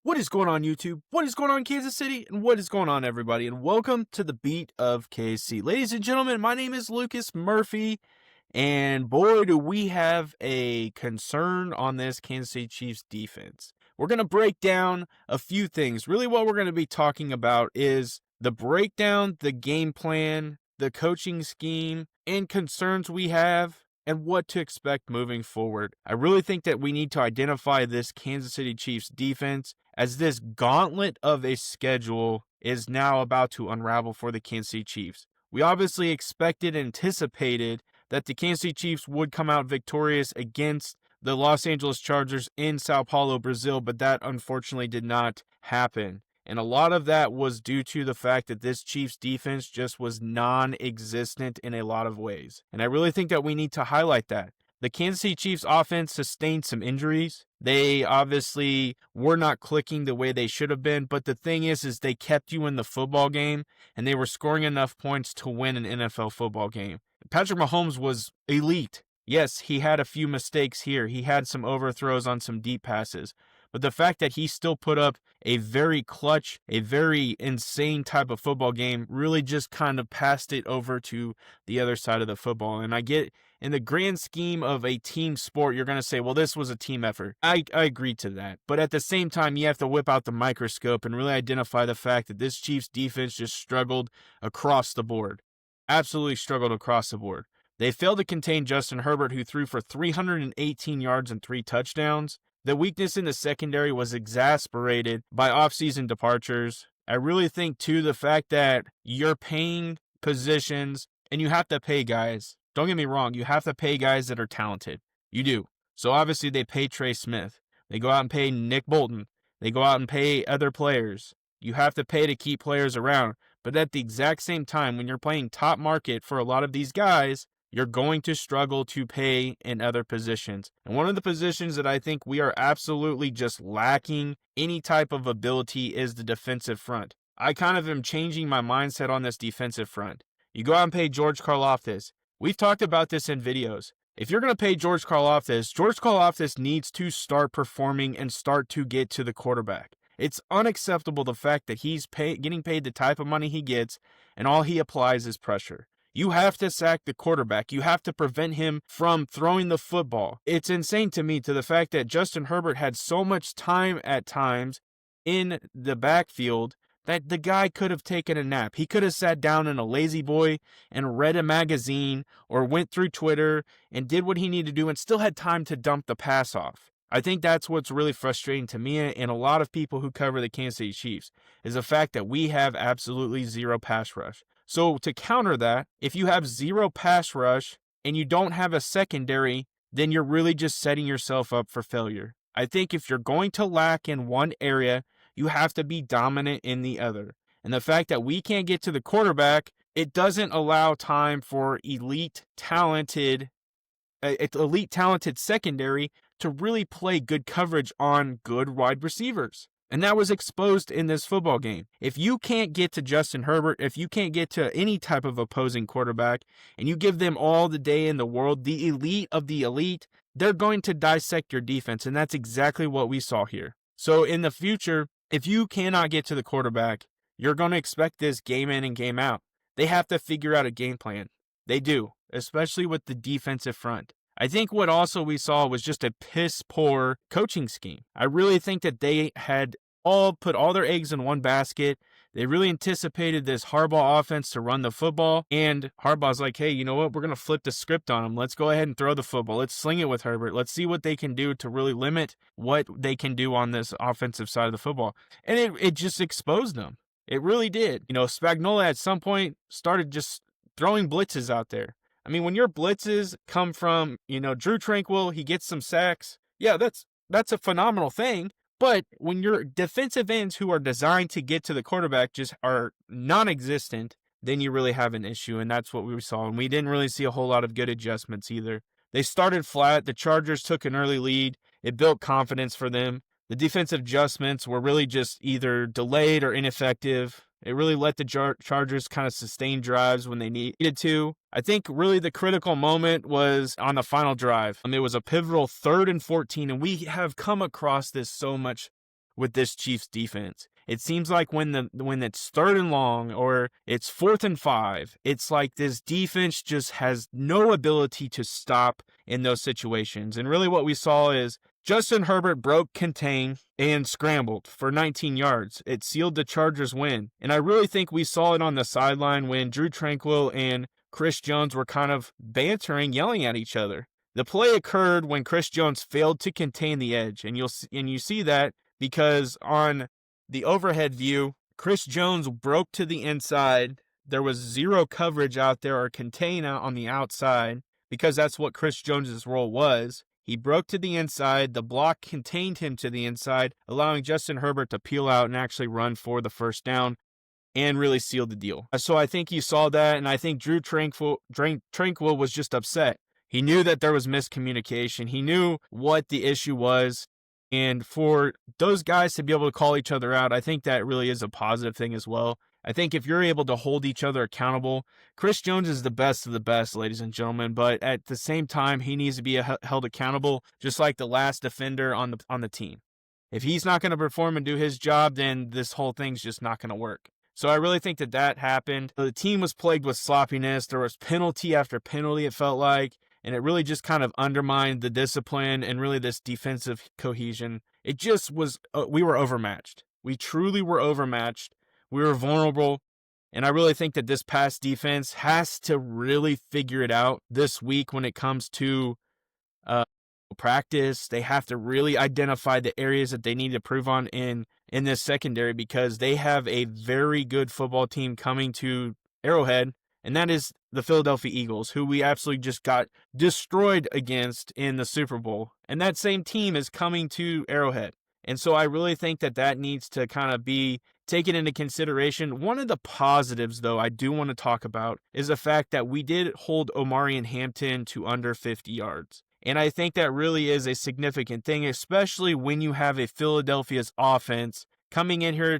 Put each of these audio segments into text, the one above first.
What is going on, YouTube? What is going on, Kansas City? And what is going on, everybody? And welcome to the Beat of KC. Ladies and gentlemen, my name is Lucas Murphy, and boy, do we have a concern on this Kansas City Chiefs defense. We're going to break down a few things. Really, what we're going to be talking about is the breakdown, the game plan, the coaching scheme, and concerns we have, and what to expect moving forward. I really think that we need to identify this Kansas City Chiefs defense as this gauntlet of a schedule is now about to unravel for the Kansas City Chiefs. We obviously expected and anticipated that the Kansas City Chiefs would come out victorious against the Los Angeles Chargers in Sao Paulo, Brazil, but that unfortunately did not happen. And a lot of that was due to the fact that this Chiefs defense just was non-existent in a lot of ways. And I really think that we need to highlight that. The Kansas City Chiefs offense sustained some injuries. They obviously were not clicking the way they should have been, but the thing is they kept you in the football game, and they were scoring enough points to win an NFL football game. Patrick Mahomes was elite. Yes, he had a few mistakes here. He had some overthrows on some deep passes. But the fact that he still put up a very clutch, a very insane type of football game really just kind of passed it over to the other side of the football. And I get, in the grand scheme of a team sport, you're going to say, well, this was a team effort. I agree to that. But at the same time, you have to whip out the microscope and really identify the fact that this Chiefs defense just struggled across the board. Absolutely struggled across the board. They failed to contain Justin Herbert, who threw for 318 yards and 3 touchdowns. The weakness in the secondary was exacerbated by offseason departures. I really think, too, the fact that you're paying positions, and you have to pay guys. Don't get me wrong, you have to pay guys that are talented. You do. So obviously they pay Trey Smith. They go out and pay Nick Bolton. They go out and pay other players. You have to pay to keep players around. But at the exact same time, when you're playing top market for a lot of these guys, you're going to struggle to pay in other positions. And one of the positions that I think we are absolutely just lacking any type of ability is the defensive front. I kind of am changing my mindset on this defensive front. You go out and pay George Karlaftis. We've talked about this in videos. If you're going to pay George Karlaftis needs to start performing and start to get to the quarterback. It's unacceptable the fact that he's getting paid the type of money he gets, and all he applies is pressure. You have to sack the quarterback. You have to prevent him from throwing the football. It's insane to me, to the fact that Justin Herbert had so much time at times in the backfield that the guy could have taken a nap. He could have sat down in a lazy boy and read a magazine or went through Twitter and did what he needed to do and still had time to dump the pass off. I think that's what's really frustrating to me and a lot of people who cover the Kansas City Chiefs, is the fact that we have absolutely zero pass rush. So to counter that, if you have zero pass rush and you don't have a secondary, then you're really just setting yourself up for failure. I think if you're going to lack in one area, you have to be dominant in the other. And the fact that we can't get to the quarterback, it doesn't allow time for elite talented secondary to really play good coverage on good wide receivers. And that was exposed in this football game. If you can't get to Justin Herbert, if you can't get to any type of opposing quarterback, and you give them all the day in the world, the elite of the elite, they're going to dissect your defense. And that's exactly what we saw here. So in the future, if you cannot get to the quarterback, you're going to expect this game in and game out. They have to figure out a game plan. They do, especially with the defensive front. I think what also we saw was just a piss poor coaching scheme. I really think that they had put all their eggs in one basket. They really anticipated this Harbaugh offense to run the football, and Harbaugh's like, hey, you know what? We're going to flip the script on them. Let's go ahead and throw the football. Let's sling it with Herbert. Let's see what they can do to really limit what they can do on this offensive side of the football. And it just exposed them. It really did. Spagnuolo at some point started just throwing blitzes out there. I mean, when your blitzes come from, Drew Tranquill, he gets some sacks. Yeah, that's a phenomenal thing. But when your defensive ends who are designed to get to the quarterback just are non-existent, then you really have an issue. And that's what we saw. And we didn't really see a whole lot of good adjustments either. They started flat. The Chargers took an early lead. It built confidence for them. The defensive adjustments were really just either delayed or ineffective. It really let the Chargers kind of sustain drives when they needed to. I think really the critical moment was on the final drive. It was a pivotal 3rd and 14, and we have come across this so much with this Chiefs defense. It seems like when it's 3rd and long or it's 4th and 5, it's like this defense just has no ability to stop in those situations. And really what we saw is Justin Herbert broke contain and scrambled for 19 yards. It sealed the Chargers' win. And I really think we saw it on the sideline when Drew Tranquill and Chris Jones were kind of bantering, yelling at each other. The play occurred when Chris Jones failed to contain the edge. And you see that because on the overhead view, Chris Jones broke to the inside. There was zero coverage out there or contain out on the outside because that's what Chris Jones's role was. He broke to the inside. The block contained him to the inside, allowing Justin Herbert to peel out and actually run for the first down and really seal the deal. So I think you saw that, and I think Drew Tranquill was just upset. He knew that there was miscommunication. He knew what the issue was. And for those guys to be able to call each other out, I think that really is a positive thing as well. I think if you're able to hold each other accountable, Chris Jones is the best of the best, ladies and gentlemen, but at the same time, he needs to be held accountable, just like the last defender on the team. If he's not going to perform and do his job, then this whole thing's just not going to work. So I really think that happened. The team was plagued with sloppiness. There was penalty after penalty, it felt like. And it really just kind of undermined the discipline and really this defensive cohesion. It just was, we were overmatched. We truly were overmatched. We were vulnerable. And I really think that this past defense has to really figure it out this week when it comes to practice. They have to really identify the areas that they need to improve on in this secondary because they have a very good football team coming to Arrowhead. And that is the Philadelphia Eagles, who we absolutely just got destroyed against in the Super Bowl. And that same team is coming to Arrowhead. And so I really think that needs to kind of be taken into consideration. One of the positives, though, I do want to talk about is the fact that we did hold Omarion Hampton to under 50 yards. And I think that really is a significant thing, especially when you have a Philadelphia's offense coming in here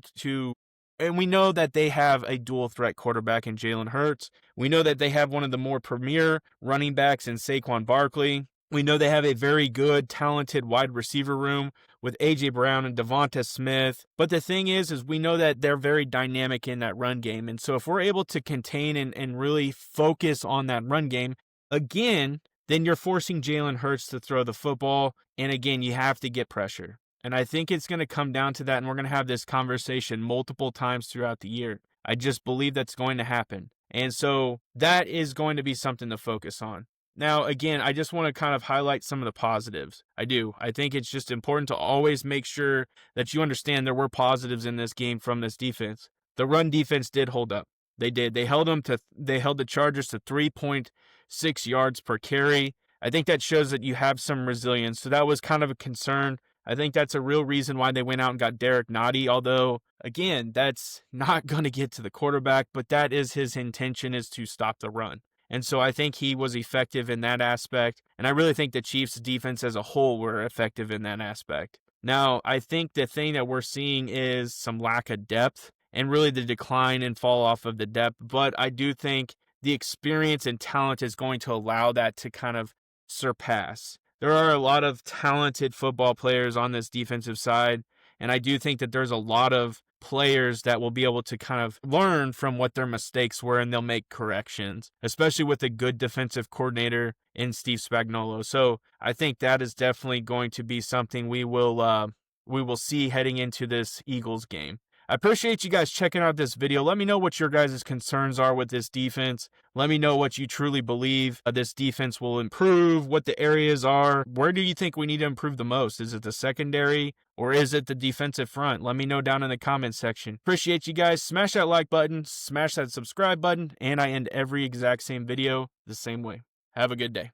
and we know that they have a dual threat quarterback in Jalen Hurts. We know that they have one of the more premier running backs in Saquon Barkley. We know they have a very good, talented wide receiver room with A.J. Brown and Devonta Smith. But the thing is we know that they're very dynamic in that run game. And so if we're able to contain and really focus on that run game, again, then you're forcing Jalen Hurts to throw the football. And again, you have to get pressure. And I think it's going to come down to that, and we're going to have this conversation multiple times throughout the year. I just believe that's going to happen. And so that is going to be something to focus on. Now, again, I just want to kind of highlight some of the positives. I do. I think it's just important to always make sure that you understand there were positives in this game from this defense. The run defense did hold up. They did. They held the Chargers to 3.6 yards per carry. I think that shows that you have some resilience. So that was kind of a concern. I think that's a real reason why they went out and got Derek Nottie, although, again, that's not going to get to the quarterback, but that is his intention, is to stop the run. And so I think he was effective in that aspect, and I really think the Chiefs' defense as a whole were effective in that aspect. Now, I think the thing that we're seeing is some lack of depth and really the decline and fall off of the depth, but I do think the experience and talent is going to allow that to kind of surpass. There are a lot of talented football players on this defensive side, and I do think that there's a lot of players that will be able to kind of learn from what their mistakes were, and they'll make corrections, especially with a good defensive coordinator in Steve Spagnuolo. So I think that is definitely going to be something we will see heading into this Eagles game. I appreciate you guys checking out this video. Let me know what your guys' concerns are with this defense. Let me know what you truly believe this defense will improve, what the areas are. Where do you think we need to improve the most? Is it the secondary or is it the defensive front? Let me know down in the comments section. Appreciate you guys. Smash that like button, smash that subscribe button, and I end every exact same video the same way. Have a good day.